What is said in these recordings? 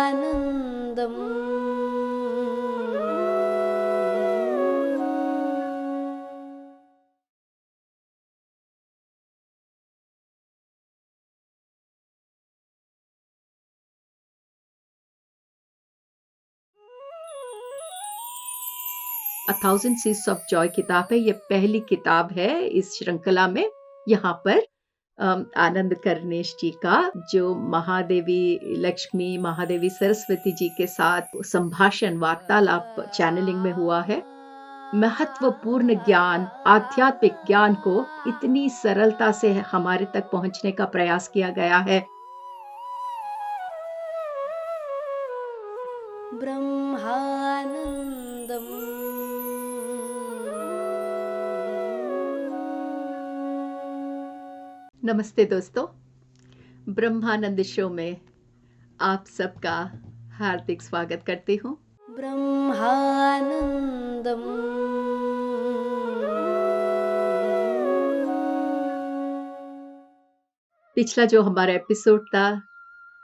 ब्रह्मानन्दम् a thousand seeds of joy किताब है, ये पहली किताब है इस श्रृंखला में। यहाँ पर आनंद कर्णेश जी का जो महादेवी लक्ष्मी, महादेवी सरस्वती जी के साथ संभाषण, वार्तालाप चैनलिंग में हुआ है। महत्वपूर्ण ज्ञान, आध्यात्मिक ज्ञान को इतनी सरलता से हमारे तक पहुँचने का प्रयास किया गया है। ब्रह्मानन्दम् नमस्ते दोस्तों, ब्रह्मानंद शो में आप सबका हार्दिक स्वागत करती हूँ। ब्रह्मानन्दम् पिछला जो हमारा एपिसोड था,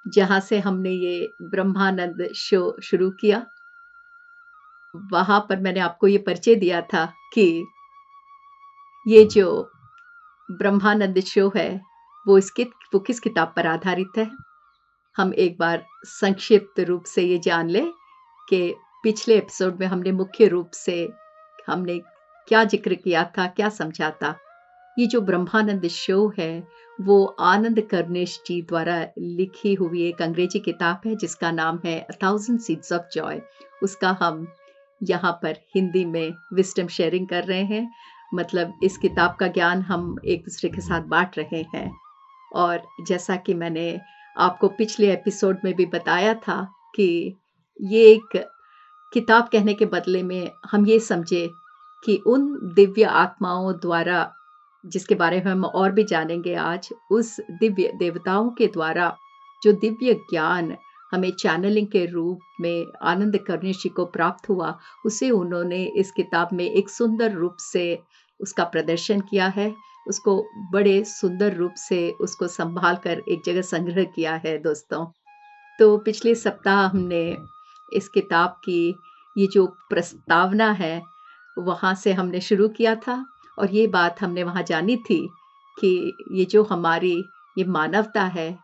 जहाँ से हमने ये ब्रह्मानंद शो शुरू किया, वहाँ पर मैंने आपको ये परिचय दिया था कि ये जो ब्रह्मानंद शो है, वो किस किताब पर आधारित है। हम एक बार संक्षिप्त रूप से ये जान लें कि पिछले एपिसोड में हमने मुख्य रूप से हमने क्या ज़िक्र किया था, क्या समझा था। ये जो ब्रह्मानंद शो है, वो आनंद कर्णेश जी द्वारा लिखी हुई एक अंग्रेजी किताब है जिसका नाम है अ थाउज़ेंड सीड्स ऑफ जॉय। उसका हम यहाँ पर हिंदी में विज़डम शेयरिंग कर रहे हैं। मतलब इस किताब का ज्ञान हम एक-दूसरे के साथ बाँट रहे हैं। और जैसा कि मैंने आपको पिछले एपिसोड में भी बताया था कि ये एक किताब कहने के बदले में हम ये समझे कि उन दिव्य आत्माओं द्वारा, जिसके बारे में हम और भी जानेंगे आज, उस दिव्य देवताओं के द्वारा जो दिव्य ज्ञान हमें चैनलिंग के रूप में आनंद कर्णेश जी को प्राप्त हुआ, उसे उन्होंने इस किताब में एक सुंदर रूप से उसका प्रदर्शन किया है। उसको बड़े सुंदर रूप से उसको संभाल कर एक जगह संग्रह किया है दोस्तों। तो पिछले सप्ताह हमने इस किताब की ये जो प्रस्तावना है, वहाँ से हमने शुरू किया था और ये बात हमने वहाँ जानी थी कि ये जो हमारी ये मानवता है,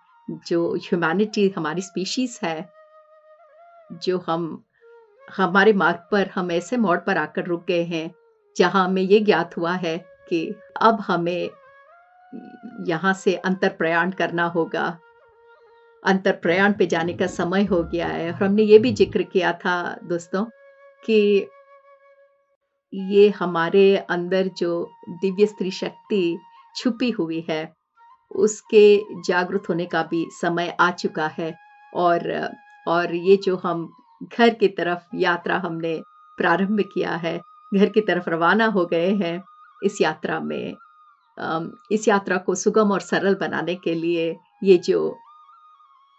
जो ह्यूमैनिटी हमारी स्पीशीज़ है, जो हमारे मार्ग पर हम ऐसे मोड़ पर आकर रुक गए हैं, जहाँ हमें ये ज्ञात हुआ है कि अब हमें यहाँ से अंतर प्रयाण करना होगा। अंतर प्रयाण पे जाने का समय हो गया है और हमने ये भी ज़िक्र किया था दोस्तों कि ये हमारे अंदर जो दिव्य स्त्री शक्ति छुपी हुई है, उसके जागृत होने का भी समय आ चुका है। और और ये जो हम घर की तरफ यात्रा हमने प्रारंभ किया है, घर की तरफ रवाना हो गए हैं, इस यात्रा में इस यात्रा को सुगम और सरल बनाने के लिए ये जो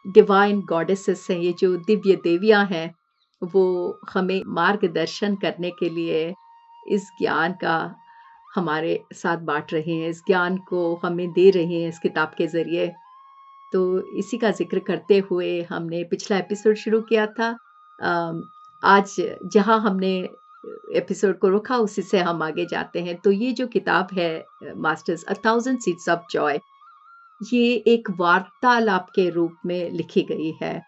डिवाइन गॉडेसेस हैं, ये जो दिव्य देवियाँ हैं, वो हमें मार्गदर्शन करने के लिए इस ज्ञान का हमारे साथ बाँट रही हैं, इस ज्ञान को हमें दे रही हैं इस किताब के ज़रिए। तो इसी का ज़िक्र करते हुए हमने पिछला एपिसोड शुरू किया था। आज जहाँ हमने एपिसोड को रोका उसी से हम आगे जाते हैं। तो ये जो किताब है masters a thousand seeds of Joy, ये एक वार्तालाप के रूप में लिखी गई है।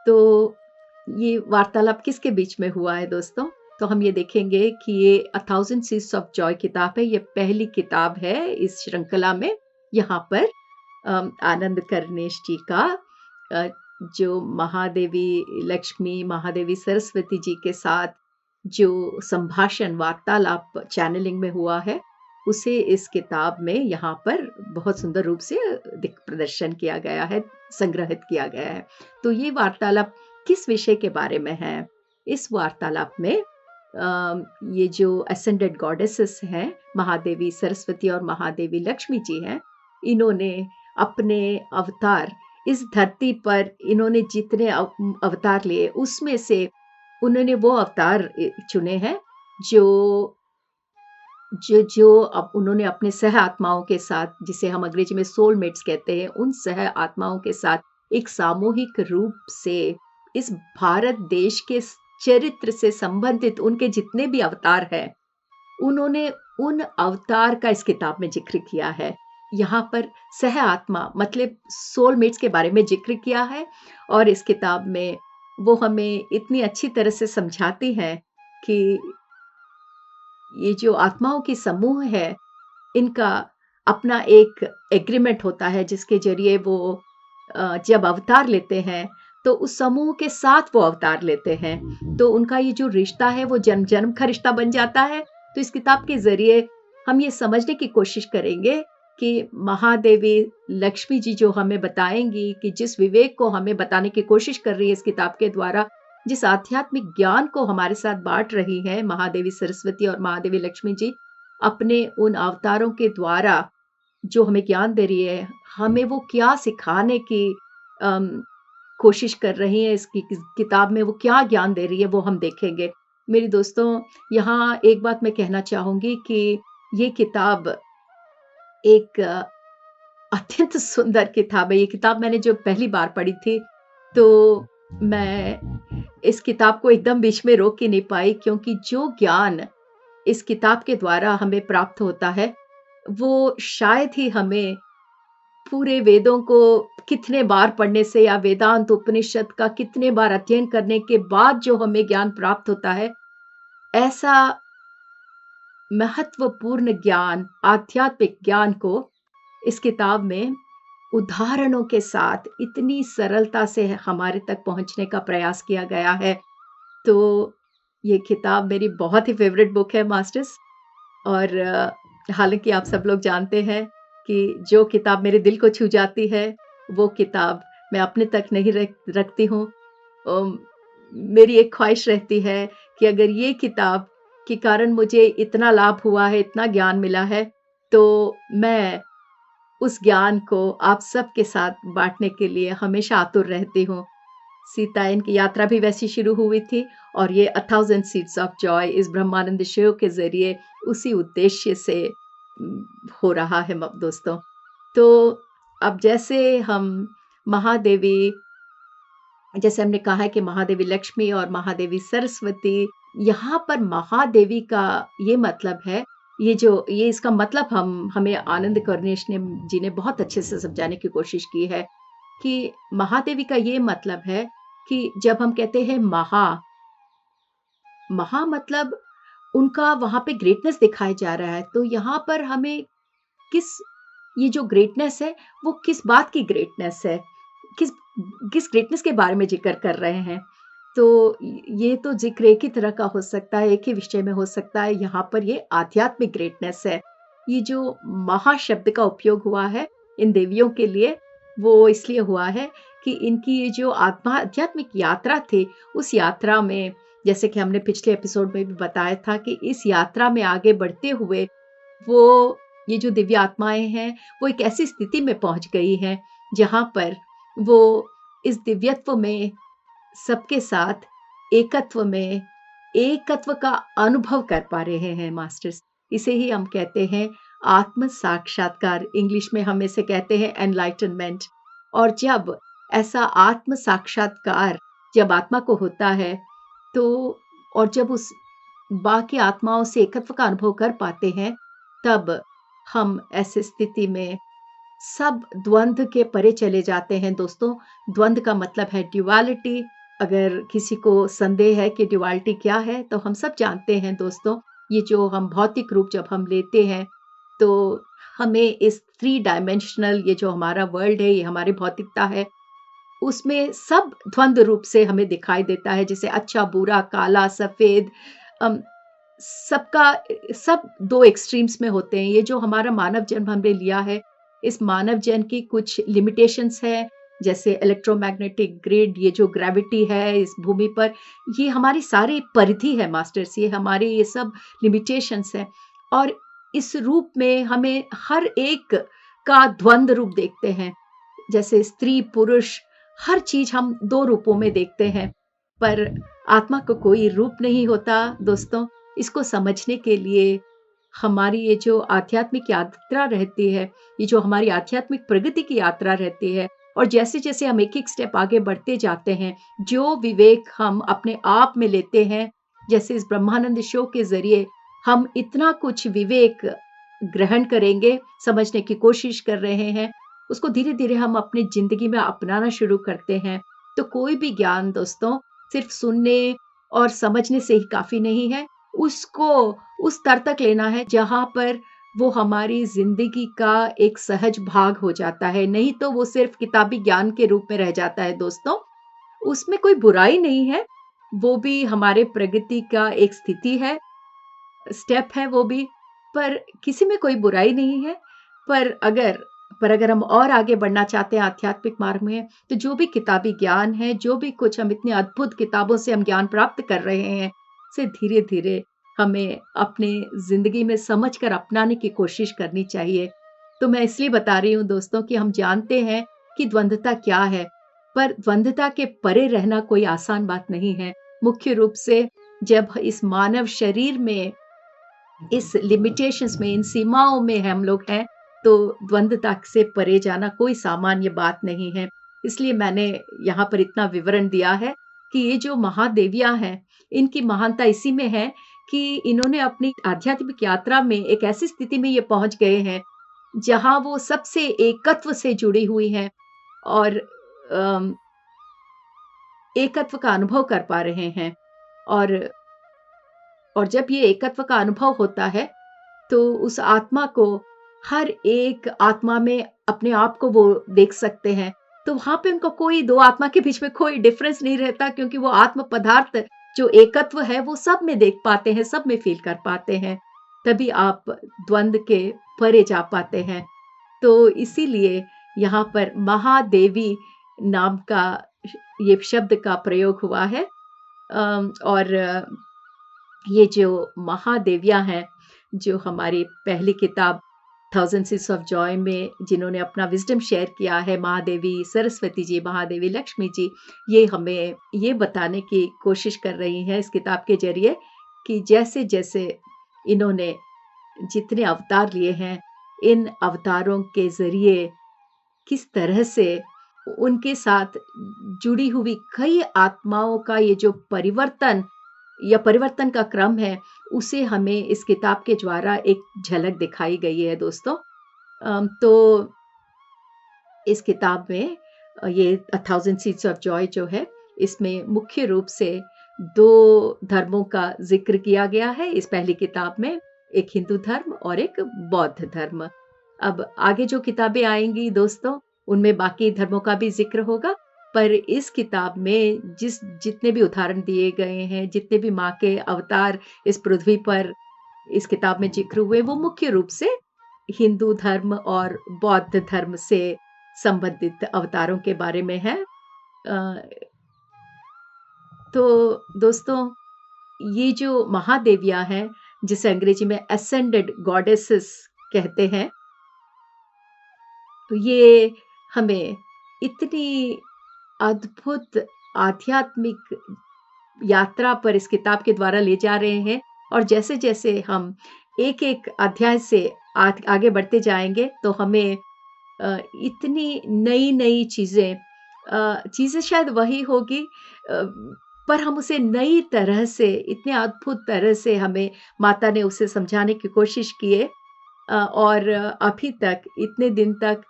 तो ये वार्तालाप किसके बीच में हुआ है दोस्तों? तो हम ये देखेंगे कि ये अ थाउज़ेंड सीड्स ऑफ जॉय किताब है, ये पहली किताब है इस श्रृंखला में। यहाँ पर आनंद कर्णेश जी का अ, जो महादेवी लक्ष्मी, महादेवी सरस्वती जी के साथ जो संभाषण, वार्तालाप चैनलिंग में हुआ है, उसे इस किताब में यहाँ पर बहुत सुंदर रूप से प्रदर्शन किया गया है, संग्रहित किया गया है। तो ये वार्तालाप किस विषय के बारे में है? इस वार्तालाप में ये जो असेंडेड गॉडेसेस हैं, महादेवी सरस्वती और महादेवी लक्ष्मी जी हैं, इन्होंने अपने अवतार इस धरती पर इन्होंने जितने अवतार लिए, उसमें से उन्होंने वो अवतार चुने हैं जो जो जो अब उन्होंने अपने सह आत्माओं के साथ, जिसे हम अंग्रेजी में सोलमेट्स कहते हैं, उन सह आत्माओं के साथ एक सामूहिक रूप से इस भारत देश के चरित्र से संबंधित उनके जितने भी अवतार हैं, उन्होंने उन अवतार का इस किताब में जिक्र किया है। यहाँ पर सह आत्मा मतलब सोलमेट्स के बारे में जिक्र किया है और इस किताब में वो हमें इतनी अच्छी तरह से समझाती हैं कि ये जो आत्माओं की समूह है, इनका अपना एक एग्रीमेंट होता है जिसके ज़रिए वो जब अवतार लेते हैं, तो उस समूह के साथ वो अवतार लेते हैं। तो उनका ये जो रिश्ता है वो जन्म-जन्म का रिश्ता बन जाता है। तो इस किताब के ज़रिए हम ये समझने की कोशिश करेंगे कि महादेवी लक्ष्मी जी जो हमें बताएँगी कि जिस विवेक को हमें बताने की कोशिश कर रही है इस किताब के द्वारा, जिस आध्यात्मिक ज्ञान को हमारे साथ बाँट रही हैं महादेवी सरस्वती और महादेवी लक्ष्मी जी, अपने उन अवतारों के द्वारा जो हमें ज्ञान दे रही है, हमें वो क्या सिखाने की अम, कोशिश कर रही हैं, इसकी किताब में वो क्या ज्ञान दे रही है, वो हम देखेंगे। मेरे दोस्तों, यहाँ एक बात मैं कहना चाहूँगी कि ये किताब एक अत्यंत सुंदर किताब है। ये किताब मैंने जो पहली बार पढ़ी थी, तो मैं इस किताब को एकदम बीच में रोक ही नहीं पाई क्योंकि जो ज्ञान इस किताब के द्वारा हमें प्राप्त होता है, वो शायद ही हमें पूरे वेदों को कितने बार पढ़ने से या वेदांत उपनिषद का कितने बार अध्ययन करने के बाद जो हमें ज्ञान प्राप्त होता है, ऐसा महत्वपूर्ण ज्ञान, आध्यात्मिक ज्ञान को इस किताब में उदाहरणों के साथ इतनी सरलता से हमारे तक पहुँचने का प्रयास किया गया है। तो ये किताब मेरी बहुत ही फ़ेवरेट बुक है मास्टर्स और हालाँकि आप सब लोग जानते हैं कि जो किताब मेरे दिल को छू जाती है, वो किताब मैं अपने तक नहीं रखती हूँ। मेरी एक ख़्वाहिश रहती है कि अगर ये किताब के कारण मुझे इतना लाभ हुआ है, इतना ज्ञान मिला है, तो मैं उस ज्ञान को आप सबके साथ बाँटने के लिए हमेशा आतुर रहती हूँ। सीतायन की यात्रा भी वैसी शुरू हुई थी और ये अ थाउज़ेंड सीड्स ऑफ जॉय इस ब्रह्मानंद शो के ज़रिए उसी उद्देश्य से हो रहा है दोस्तों। तो अब जैसे हमने कहा है कि महादेवी लक्ष्मी और महादेवी सरस्वती, यहाँ पर महादेवी का ये मतलब है, ये इसका मतलब हमें आनंद कर्णेश जी ने बहुत अच्छे से समझाने की कोशिश की है कि महादेवी का ये मतलब है कि जब हम कहते हैं महा मतलब उनका वहाँ पे ग्रेटनेस दिखाया जा रहा है। तो यहाँ पर हमें किस ये जो ग्रेटनेस है, वो किस बात की ग्रेटनेस है? किस किस ग्रेटनेस के बारे में ज़िक्र कर रहे हैं? तो ये तो ज़िक्र एक ही तरह का हो सकता है, एक ही विषय में हो सकता है, यहाँ पर ये आध्यात्मिक ग्रेटनेस है। ये जो महा शब्द का उपयोग हुआ है इन देवियों के लिए, वो इसलिए हुआ है कि इनकी ये जो आध्यात्मिक यात्रा थी, उस यात्रा में जैसे कि हमने पिछले एपिसोड में भी बताया था कि इस यात्रा में आगे बढ़ते हुए वो ये जो दिव्य आत्माएँ हैं, वो एक ऐसी स्थिति में पहुँच गई हैं, जहाँ पर वो इस दिव्यत्व में सबके साथ एकत्व का अनुभव कर पा रहे हैं मास्टर्स। इसे ही हम कहते हैं आत्म साक्षात्कार, इंग्लिश में हम इसे कहते हैं एनलाइटनमेंट। और जब ऐसा आत्म साक्षात्कार जब आत्मा को होता है, तो और जब उस बाकी आत्माओं से एकत्व का अनुभव कर पाते हैं, तब हम ऐसी स्थिति में सब द्वंद्व के परे चले जाते हैं दोस्तों। द्वंद्व का मतलब है ड्युअलिटी। अगर किसी को संदेह है कि ड्युअलिटी क्या है, तो हम सब जानते हैं दोस्तों, ये जो हम भौतिक रूप जब हम लेते हैं, तो हमें इस 3 डायमेंशनल ये जो हमारा वर्ल्ड है, ये हमारी भौतिकता है, उसमें सब द्वंद्व रूप से हमें दिखाई देता है, जैसे अच्छा, बुरा, काला, सफ़ेद अम, सबका सब 2 एक्सट्रीम्स में होते हैं। ये जो हमारा मानव जन्म हमने लिया है, इस मानव जन्म की कुछ लिमिटेशंस हैं, जैसे इलेक्ट्रोमैग्नेटिक ग्रिड, ये जो ग्रेविटी है इस भूमि पर, ये हमारी सारी परिधि है मास्टर्स, ये हमारी ये सब लिमिटेशंस हैं। और इस रूप में हमें हर एक का द्वंद्व रूप देखते हैं, जैसे स्त्री, पुरुष, हर चीज़ हम 2 रूपों में देखते हैं, पर आत्मा को कोई रूप नहीं होता दोस्तों। इसको समझने के लिए हमारी ये जो आध्यात्मिक यात्रा रहती है, ये जो हमारी आध्यात्मिक प्रगति की यात्रा रहती है, और जैसे-जैसे हम एक-एक स्टेप आगे बढ़ते जाते हैं, जो विवेक हम अपने आप में लेते हैं, जैसे इस ब्रह्मानंद शो के ज़रिए हम इतना कुछ विवेक ग्रहण करेंगे, समझने की कोशिश कर रहे हैं, उसको धीरे-धीरे हम अपनी ज़िंदगी में अपनाना शुरू करते हैं। तो कोई भी ज्ञान दोस्तों सिर्फ़ सुनने और समझने से ही काफ़ी नहीं है, उसको उस स्तर तक लेना है जहाँ पर वो हमारी ज़िंदगी का एक सहज भाग हो जाता है, नहीं तो वो सिर्फ़ किताबी ज्ञान के रूप में रह जाता है दोस्तों। उसमें कोई बुराई नहीं है, वो भी हमारे प्रगति का एक स्थिति है, स्टेप है वो भी, पर किसी में कोई बुराई नहीं है। पर अगर अगर हम और आगे बढ़ना चाहते हैं आध्यात्मिक मार्ग में, तो जो भी किताबी ज्ञान है, जो भी कुछ हम इतनी अद्भुत किताबों से हम ज्ञान प्राप्त कर रहे हैं, उसे धीरे-धीरे हमें अपनी ज़िंदगी में समझ कर अपनाने की कोशिश करनी चाहिए। तो मैं इसलिए बता रही हूँ दोस्तों कि हम जानते हैं कि द्वंद्वता क्या है, पर द्वंद्वता के परे रहना कोई आसान बात नहीं है। मुख्य रूप से जब इस मानव शरीर में इस लिमिटेशंस में, इन सीमाओं में हम लोग हैं, तो द्वंद्वता से परे जाना कोई सामान्य बात नहीं है। इसलिए मैंने यहाँ पर इतना विवरण दिया है कि ये जो महादेवियाँ हैं, इनकी महानता इसी में है कि इन्होंने अपनी आध्यात्मिक यात्रा में एक ऐसी स्थिति में ये पहुँच गए हैं, जहाँ वो सबसे एकत्व से जुड़ी हुई हैं और अम, एकत्व का अनुभव कर पा रहे हैं। और जब ये एकत्व का अनुभव होता है, तो उस आत्मा को हर एक आत्मा में अपने आप को वो देख सकते हैं। तो वहाँ पे उनको कोई 2 आत्मा के बीच में कोई डिफ़रेंस नहीं रहता क्योंकि वो आत्म पदार्थ जो एकत्व है वो सब में देख पाते हैं, सब में फ़ील कर पाते हैं। तभी आप द्वंद्व के परे जा पाते हैं। तो इसीलिए यहाँ पर महादेवी नाम का ये शब्द का प्रयोग हुआ है। और ये जो महादेवियाँ हैं, जो हमारी पहली किताब थाउज़ेंड सीड्स ऑफ जॉय में जिन्होंने अपना विज़डम शेयर किया है, महादेवी सरस्वती जी, महादेवी लक्ष्मी जी, ये हमें ये बताने की कोशिश कर रही हैं इस किताब के ज़रिए कि जैसे-जैसे इन्होंने जितने अवतार लिए हैं, इन अवतारों के ज़रिए किस तरह से उनके साथ जुड़ी हुई कई आत्माओं का ये जो परिवर्तन या परिवर्तन का क्रम है, उसे हमें इस किताब के द्वारा एक झलक दिखाई गई है दोस्तों। तो इस किताब में ये अ थाउज़ेंड सीड्स ऑफ जॉय जो है, इसमें मुख्य रूप से 2 धर्मों का ज़िक्र किया गया है इस पहली किताब में, एक हिंदू धर्म और एक बौद्ध धर्म। अब आगे जो किताबें आएँगी दोस्तों, उनमें बाकी धर्मों का भी ज़िक्र होगा, पर इस किताब में जितने भी उदाहरण दिए गए हैं, जितने भी माँ के अवतार इस पृथ्वी पर इस किताब में ज़िक्र हुए, वो मुख्य रूप से हिंदू धर्म और बौद्ध धर्म से संबंधित अवतारों के बारे में है। अ, तो दोस्तों, ये जो महादेवियाँ हैं, जिसे अंग्रेजी में असेंडेड गॉडेसेस कहते हैं, तो ये हमें इतनी अद्भुत आध्यात्मिक यात्रा पर इस किताब के द्वारा ले जा रहे हैं और जैसे-जैसे हम एक-एक अध्याय से आगे बढ़ते जाएँगे, तो हमें इतनी नई-नई चीज़ें शायद वही होगी, पर हम उसे नई तरह से, इतने अद्भुत तरह से हमें माता ने उसे समझाने की कोशिश की है। और अभी तक इतने दिन तक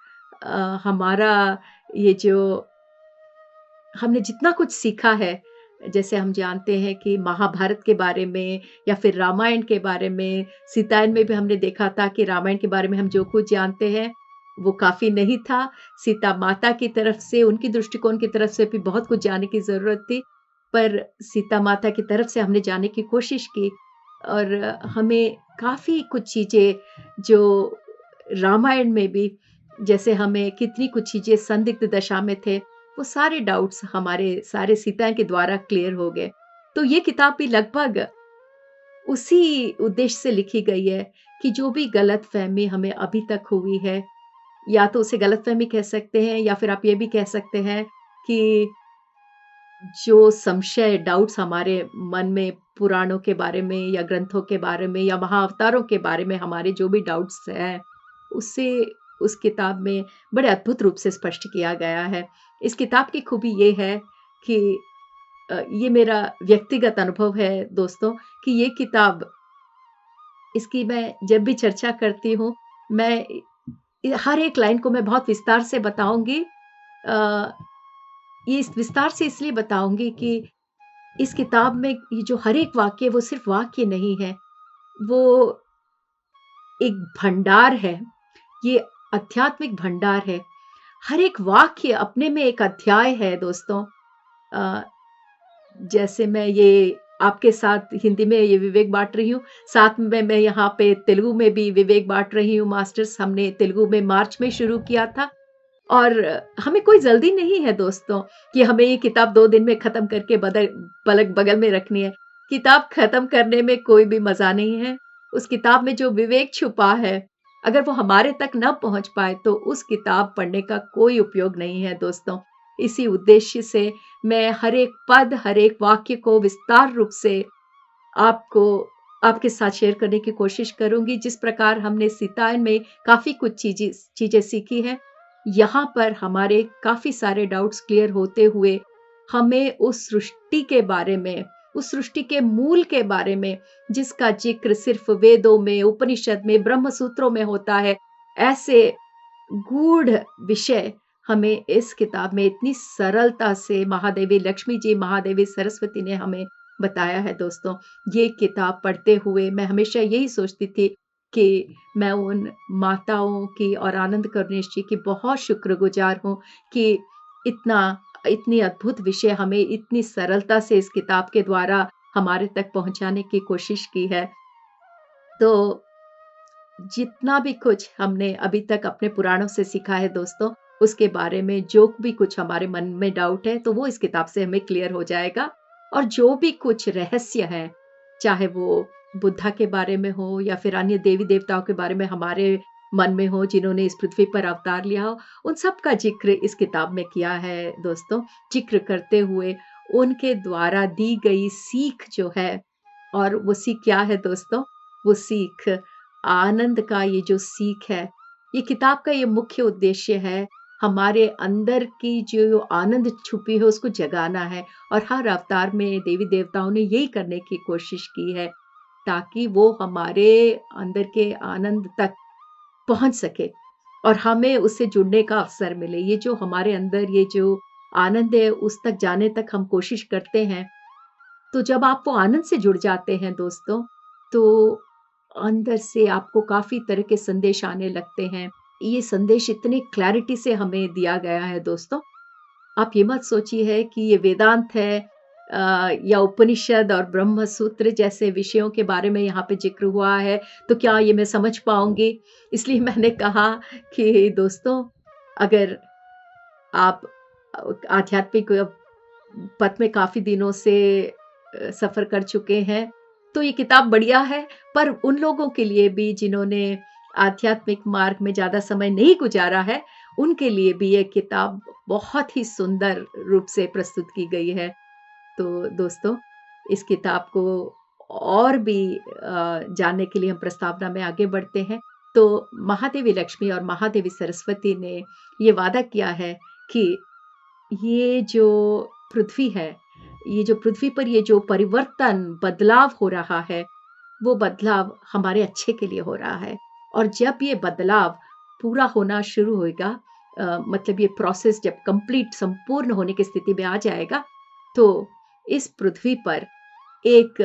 हमारा ये जो हमने जितना कुछ सीखा है, जैसे हम जानते हैं कि महाभारत के बारे में या फिर रामायण के बारे में, सीतायन में भी हमने देखा था कि रामायण के बारे में हम जो कुछ जानते हैं, वो काफ़ी नहीं था। सीता माता की तरफ से, उनकी दृष्टिकोण की तरफ से भी बहुत कुछ जानने की ज़रूरत थी, पर सीता माता की तरफ से हमने जानने की कोशिश की और हमें काफ़ी कुछ चीज़ें जो रामायण में भी जैसे हमें कितनी कुछ चीज़ें संदिग्ध दशा में थे, वो सारे डाउट्स हमारे सारे सीता के द्वारा क्लियर हो गए। तो ये किताब भी लगभग उसी उद्देश्य से लिखी गई है कि जो भी गलतफ़हमी हमें अभी तक हुई है, या तो उसे गलतफ़हमी कह सकते हैं या फिर आप ये भी कह सकते हैं कि जो संशय, डाउट्स हमारे मन में पुराणों के बारे में या ग्रंथों के बारे में या महाअवतारों के बारे में हमारे जो भी डाउट्स हैं, उससे उस किताब में बड़े अद्भुत रूप से स्पष्ट किया गया है। इस किताब की खूबी ये है कि ये मेरा व्यक्तिगत अनुभव है दोस्तों, कि ये किताब, इसकी मैं जब भी चर्चा करती हूँ, मैं हर एक लाइन को मैं बहुत विस्तार से बताऊँगी। अ, ये इस विस्तार से इसलिए बताऊँगी कि इस किताब में ये जो हर एक वाक्य है, वो सिर्फ़ वाक्य नहीं है, वो एक भंडार है, ये आध्यात्मिक भंडार है। हर एक वाक्य अपने में एक अध्याय है दोस्तों। अ, जैसे मैं ये आपके साथ हिंदी में ये विवेक बाँट रही हूँ, साथ में मैं यहाँ पे तेलुगु में भी विवेक बाँट रही हूँ मास्टर्स। हमने तेलुगु में मार्च में शुरू किया था और हमें कोई जल्दी नहीं है दोस्तों कि हमें ये किताब 2 दिन में ख़त्म करके पलक बगल में रखनी है। किताब ख़त्म करने में कोई भी मज़ा नहीं है। उस किताब में जो विवेक छुपा है, अगर वो हमारे तक न पहुँच पाए तो उस किताब पढ़ने का कोई उपयोग नहीं है दोस्तों। इसी उद्देश्य से मैं हर एक पद, हर एक वाक्य को विस्तार रूप से आपको आपके साथ शेयर करने की कोशिश करूँगी। जिस प्रकार हमने सीतायन में काफ़ी कुछ चीज़ें सीखी हैं, यहाँ पर हमारे काफ़ी सारे डाउट्स क्लियर होते हुए, हमें उस सृष्टि के बारे में, उस सृष्टि के मूल के बारे में, जिसका ज़िक्र सिर्फ़ वेदों में, उपनिषद में, ब्रह्म सूत्रों में होता है, ऐसे गूढ़ विषय हमें इस किताब में इतनी सरलता से महादेवी लक्ष्मी जी, महादेवी सरस्वती ने हमें बताया है दोस्तों। ये किताब पढ़ते हुए मैं हमेशा यही सोचती थी कि मैं उन माताओं की और आनंद करुणेश जी की बहुत शुक्रगुज़ार हूँ कि इतना इतनी अद्भुत विषय हमें इतनी सरलता से इस किताब के द्वारा हमारे तक पहुँचाने की कोशिश की है। तो जितना भी कुछ हमने अभी तक अपने पुराणों से सीखा है दोस्तों, उसके बारे में जो भी कुछ हमारे मन में डाउट है, तो वो इस किताब से हमें क्लियर हो जाएगा। और जो भी कुछ रहस्य है, चाहे वो बुद्धा के बारे में हो या फिर अन्य देवी-देवताओं के बारे में हमारे मन में हो, जिन्होंने इस पृथ्वी पर अवतार लिया हो, उन सब का ज़िक्र इस किताब में किया है दोस्तों। ज़िक्र करते हुए उनके द्वारा दी गई सीख जो है, और वो सीख क्या है दोस्तों? वो सीख आनंद का, ये जो सीख है, ये किताब का ये मुख्य उद्देश्य है, हमारे अंदर की जो आनंद छुपी है उसको जगाना है। और हर अवतार में देवी-देवताओं ने यही करने की कोशिश की है, ताकि वो हमारे अंदर के आनंद तक पहुँच सके और हमें उससे जुड़ने का अवसर मिले। ये जो हमारे अंदर ये जो आनंद है, उस तक जाने तक हम कोशिश करते हैं। तो जब आप वो आनंद से जुड़ जाते हैं दोस्तों, तो अंदर से आपको काफ़ी तरह के संदेश आने लगते हैं। ये संदेश इतने क्लैरिटी से हमें दिया गया है दोस्तों, आप ये मत सोचिए है कि ये वेदांत है या उपनिषद और ब्रह्म सूत्र जैसे विषयों के बारे में यहाँ पे ज़िक्र हुआ है, तो क्या ये मैं समझ पाऊँगी? इसलिए मैंने कहा कि दोस्तों, अगर आप आध्यात्मिक पथ में काफ़ी दिनों से सफ़र कर चुके हैं, तो ये किताब बढ़िया है। पर उन लोगों के लिए भी जिन्होंने आध्यात्मिक मार्ग में ज़्यादा समय नहीं गुज़ारा है, उनके लिए भी ये किताब बहुत ही सुंदर रूप से प्रस्तुत की गई है। तो दोस्तों, इस किताब को और भी जानने के लिए हम प्रस्तावना में आगे बढ़ते हैं। तो महादेवी लक्ष्मी और महादेवी सरस्वती ने ये वादा किया है कि ये जो पृथ्वी है, ये जो पृथ्वी पर ये जो परिवर्तन, बदलाव हो रहा है, वो बदलाव हमारे अच्छे के लिए हो रहा है। और जब ये बदलाव पूरा होना शुरू होएगा, मतलब ये प्रोसेस जब कंप्लीट संपूर्ण होने की स्थिति में आ जाएगा, तो इस पृथ्वी पर एक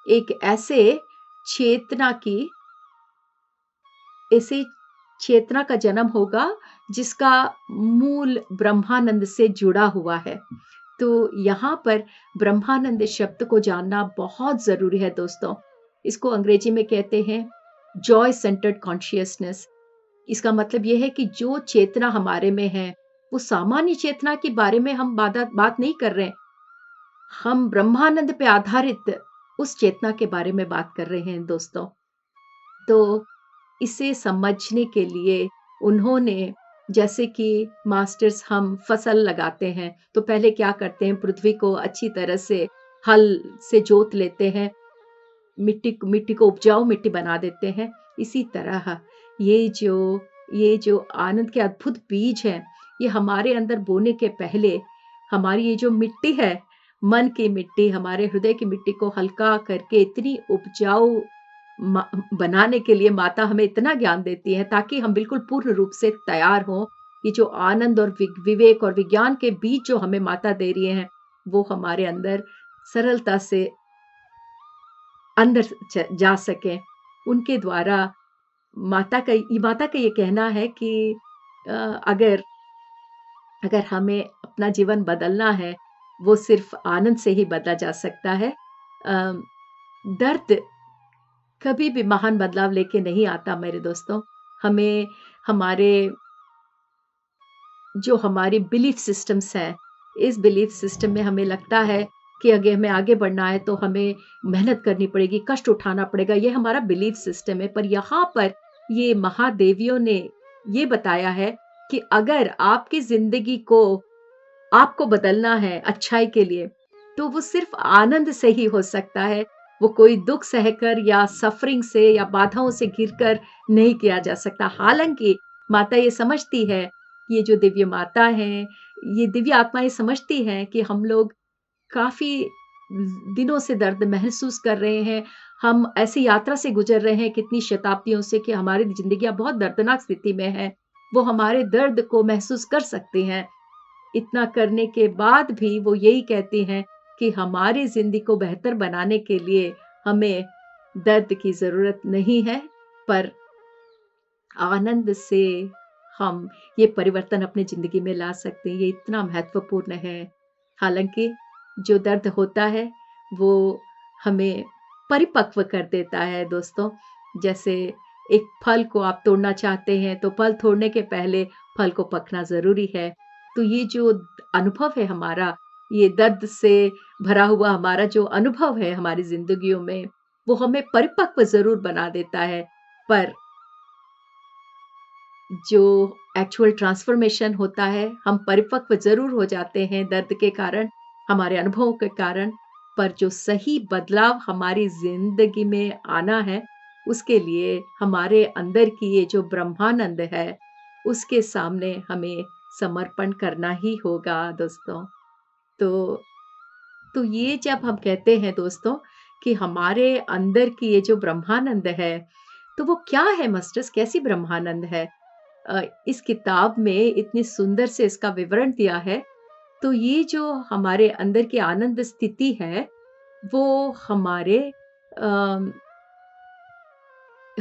एक ऐसे चेतना का जन्म होगा जिसका मूल ब्रह्मानंद से जुड़ा हुआ है। तो यहाँ पर ब्रह्मानंद शब्द को जानना बहुत ज़रूरी है दोस्तों। इसको अंग्रेजी में कहते हैं जॉय सेंटर्ड कॉन्शियसनेस। इसका मतलब ये है कि जो चेतना हमारे में है, वो सामान्य चेतना के बारे में हम बात नहीं कर रहे हैं। हम ब्रह्मानंद पे आधारित उस चेतना के बारे में बात कर रहे हैं दोस्तों। तो इसे समझने के लिए उन्होंने, जैसे कि मास्टर्स हम फसल लगाते हैं, तो पहले क्या करते हैं, पृथ्वी को अच्छी तरह से हल से जोत लेते हैं, मिट्टी को उपजाऊ मिट्टी बना देते हैं। इसी तरह ये जो ये जो आनंद के अद्भुत बीज हैं, ये हमारे अंदर बोने के पहले हमारी ये जो मिट्टी है, मन की मिट्टी, हमारे हृदय की मिट्टी को हल्का करके इतनी उपजाऊ म बनाने के लिए माता हमें इतना ज्ञान देती है ताकि हम बिल्कुल पूर्ण रूप से तैयार हों। ये जो आनंद और विवेक और विज्ञान के बीज जो हमें माता दे रही हैं, वो हमारे अंदर सरलता से अंदर जा सकें। उनके द्वारा माता का ये कहना है कि अ, अगर अगर हमें अपना जीवन बदलना है, वो सिर्फ़ आनंद से ही बदला जा सकता है। दर्द कभी भी महान बदलाव लेके नहीं आता मेरे दोस्तों। हमें हमारे जो हमारी बिलीफ सिस्टम्स हैं, इस बिलीफ सिस्टम में हमें लगता है कि अगर हमें आगे बढ़ना है तो हमें मेहनत करनी पड़ेगी, कष्ट उठाना पड़ेगा, ये हमारा बिलीफ सिस्टम है। पर यहाँ पर ये महादेवियों ने ये बताया है कि अगर आपकी ज़िंदगी को आपको बदलना है अच्छाई के लिए, तो वो सिर्फ़ आनंद से ही हो सकता है। वो कोई दुःख सहकर या सफ़रिंग से या बाधाओं से घिरकर नहीं किया जा सकता। हालाँकि माता ये समझती है, ये जो दिव्य माता हैं, ये दिव्य आत्माएँ समझती हैं कि हम लोग काफ़ी दिनों से दर्द महसूस कर रहे हैं। हम ऐसी यात्रा से गुज़र रहे हैं कितनी शताब्दियों से कि हमारी ज़िंदगियाँ बहुत दर्दनाक स्थिति में हैं। वो हमारे दर्द को महसूस कर सकती हैं। इतना करने के बाद भी वो यही कहती हैं कि हमारी ज़िंदगी को बेहतर बनाने के लिए हमें दर्द की ज़रूरत नहीं है, पर आनंद से हम ये परिवर्तन अपनी ज़िंदगी में ला सकते हैं, ये इतना महत्वपूर्ण है। हालाँकि जो दर्द होता है, वो हमें परिपक्व कर देता है दोस्तों। जैसे एक फल को आप तोड़ना चाहते हैं, तो फल तोड़ने के पहले फल को पकना ज़रूरी है। तो ये जो अनुभव है हमारा, ये दर्द से भरा हुआ हमारा जो अनुभव है हमारी ज़िंदगियों में, वो हमें परिपक्व ज़रूर बना देता है, पर जो एक्चुअल ट्रांसफ़ॉर्मेशन होता है, हम परिपक्व ज़रूर हो जाते हैं दर्द के कारण, हमारे अनुभवों के कारण, पर जो सही बदलाव हमारी ज़िंदगी में आना है, उसके लिए हमारे अंदर की ये जो ब्रह्मानंद है, उसके सामने हमें समर्पण करना ही होगा दोस्तों। तो तो ये जब हम कहते हैं दोस्तों कि हमारे अंदर की ये जो ब्रह्मानंद है, तो वो क्या है मास्टर्स कैसी ब्रह्मानंद है? इस किताब में इतनी सुंदर से इसका विवरण दिया है, तो ये जो हमारे अंदर की आनंद स्थिति है, वो अम,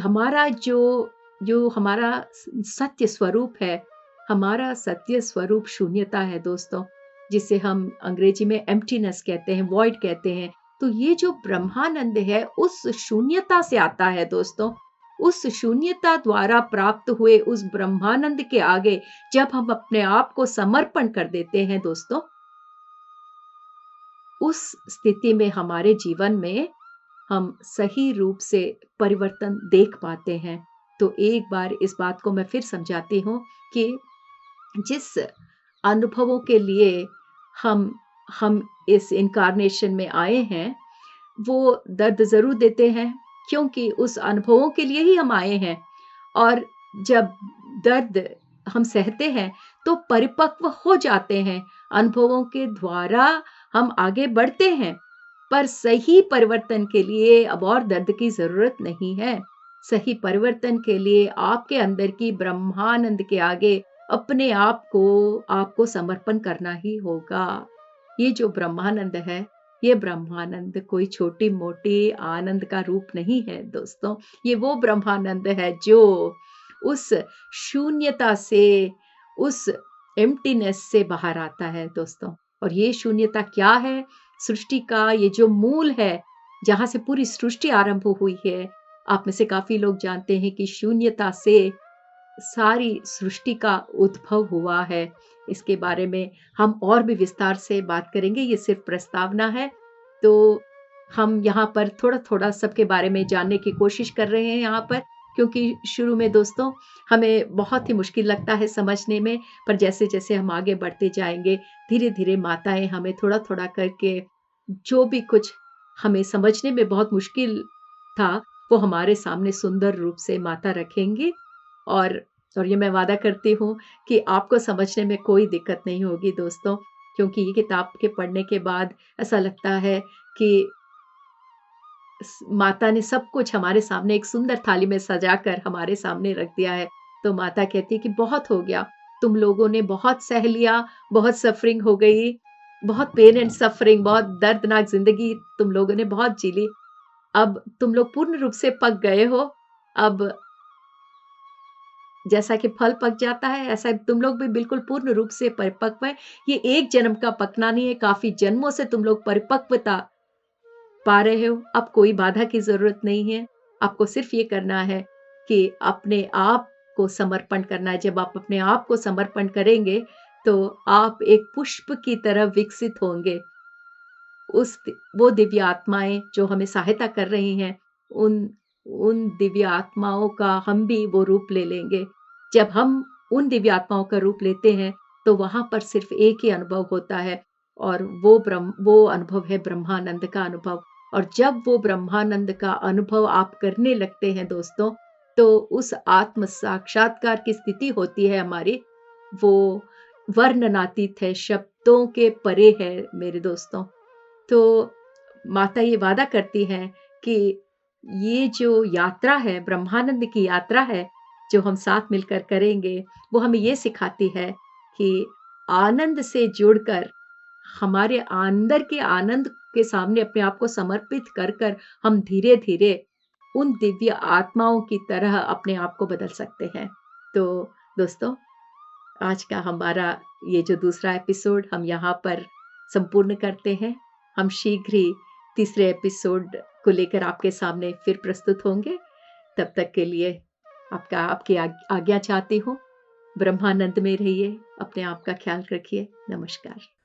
हमारा जो जो हमारा सत्य स्वरूप है, हमारा सत्य स्वरूप शून्यता है दोस्तों, जिसे हम अंग्रेजी में एम्प्टीनेस कहते हैं, वॉइड कहते हैं। तो ये जो ब्रह्मानंद है, उस शून्यता से आता है दोस्तों। उस शून्यता द्वारा प्राप्त हुए उस ब्रह्मानंद के आगे जब हम अपने आप को समर्पण कर देते हैं दोस्तों, उस स्थिति में हमारे जीवन में हम सही रूप से परिवर्तन देख पाते हैं। तो एक बार इस बात को मैं फिर समझाती हूँ कि जिस अनुभवों के लिए हम हम इस इन्कार्नेशन में आए हैं, वो दर्द ज़रूर देते हैं, क्योंकि उस अनुभवों के लिए ही हम आए हैं। और जब दर्द हम सहते हैं, तो परिपक्व हो जाते हैं। अनुभवों के द्वारा हम आगे बढ़ते हैं। पर सही परिवर्तन के लिए अब और दर्द की ज़रूरत नहीं है। सही परिवर्तन के लिए आपके अंदर की ब्रह्मानंद के आगे अपने आपको समर्पण करना ही होगा। ये जो ब्रह्मानंद है, ये ब्रह्मानंद कोई छोटी-मोटी आनंद का रूप नहीं है दोस्तों। ये वो ब्रह्मानंद है जो उस शून्यता से, उस एम्प्टीनेस से बाहर आता है दोस्तों। और ये शून्यता क्या है? सृष्टि का ये जो मूल है, जहाँ से पूरी सृष्टि आरंभ हुई है, आप में से काफ़ी लोग जानते हैं कि शून्यता से सारी सृष्टि का उद्भव हुआ है। इसके बारे में हम और भी विस्तार से बात करेंगे, ये सिर्फ़ प्रस्तावना है। तो हम यहाँ पर थोड़ा-थोड़ा सबके बारे में जानने की कोशिश कर रहे हैं यहाँ पर, क्योंकि शुरू में दोस्तों हमें बहुत ही मुश्किल लगता है समझने में, पर जैसे-जैसे हम आगे बढ़ते जाएँगे, धीरे-धीरे माताएँ हमें थोड़ा-थोड़ा करके जो भी कुछ हमें समझने में बहुत मुश्किल था, वो हमारे सामने सुंदर रूप से माता रखेंगी और और ये मैं वादा करती हूँ कि आपको समझने में कोई दिक्कत नहीं होगी दोस्तों, क्योंकि ये किताब के पढ़ने के बाद ऐसा लगता है कि माता ने सब कुछ हमारे सामने एक सुंदर थाली में सजाकर हमारे सामने रख दिया है। तो माता कहती है कि बहुत हो गया, तुम लोगों ने बहुत सह लिया, बहुत सफ़रिंग हो गई, बहुत पेन एंड सफ़रिंग, बहुत दर्दनाक ज़िंदगी तुम लोगों ने बहुत जी ली। अब तुम लोग पूर्ण रूप से पक गए हो। अब जैसा कि फल पक जाता है, ऐसा तुम लोग भी बिल्कुल पूर्ण रूप से परिपक्व हैं। ये एक जन्म का पकना नहीं है, काफ़ी जन्मों से तुम लोग परिपक्वता पा रहे हो। अब कोई बाधा की ज़रूरत नहीं है। आपको सिर्फ़ ये करना है कि अपने आप को समर्पण करना है। जब आप अपने आप को समर्पण करेंगे, तो आप एक पुष्प की तरह विकसित होंगे। वो दिव्य आत्माएँ जो हमें सहायता कर रही हैं, उन उन दिव्य आत्माओं का हम भी वो रूप ले लेंगे। जब हम उन दिव्य आत्माओं का रूप लेते हैं, तो वहाँ पर सिर्फ़ एक ही अनुभव होता है और वो अनुभव है ब्रह्मानंद का अनुभव। और जब वो ब्रह्मानंद का अनुभव आप करने लगते हैं दोस्तों, तो उस आत्म साक्षात्कार की स्थिति होती है हमारी, वो वर्णनातीत है, शब्दों के परे है मेरे दोस्तों। तो माता ये वादा करती हैं कि ये जो यात्रा है, ब्रह्मानंद की यात्रा है, जो हम साथ मिलकर करेंगे, वो हमें ये सिखाती है कि आनंद से जुड़कर हमारे अंदर के आनंद के सामने अपने आप को समर्पित कर हम धीरे-धीरे उन दिव्य आत्माओं की तरह अपने आप को बदल सकते हैं। तो दोस्तों, आज का हमारा ये जो दूसरा एपिसोड हम यहाँ पर संपूर्ण करते हैं। हम शीघ्र ही तीसरे एपिसोड को लेकर आपके सामने फिर प्रस्तुत होंगे। तब तक के लिए आपकी आज्ञा चाहती हूँ। ब्रह्मानंद में रहिए, अपने आप का ख्याल रखिए। नमस्कार।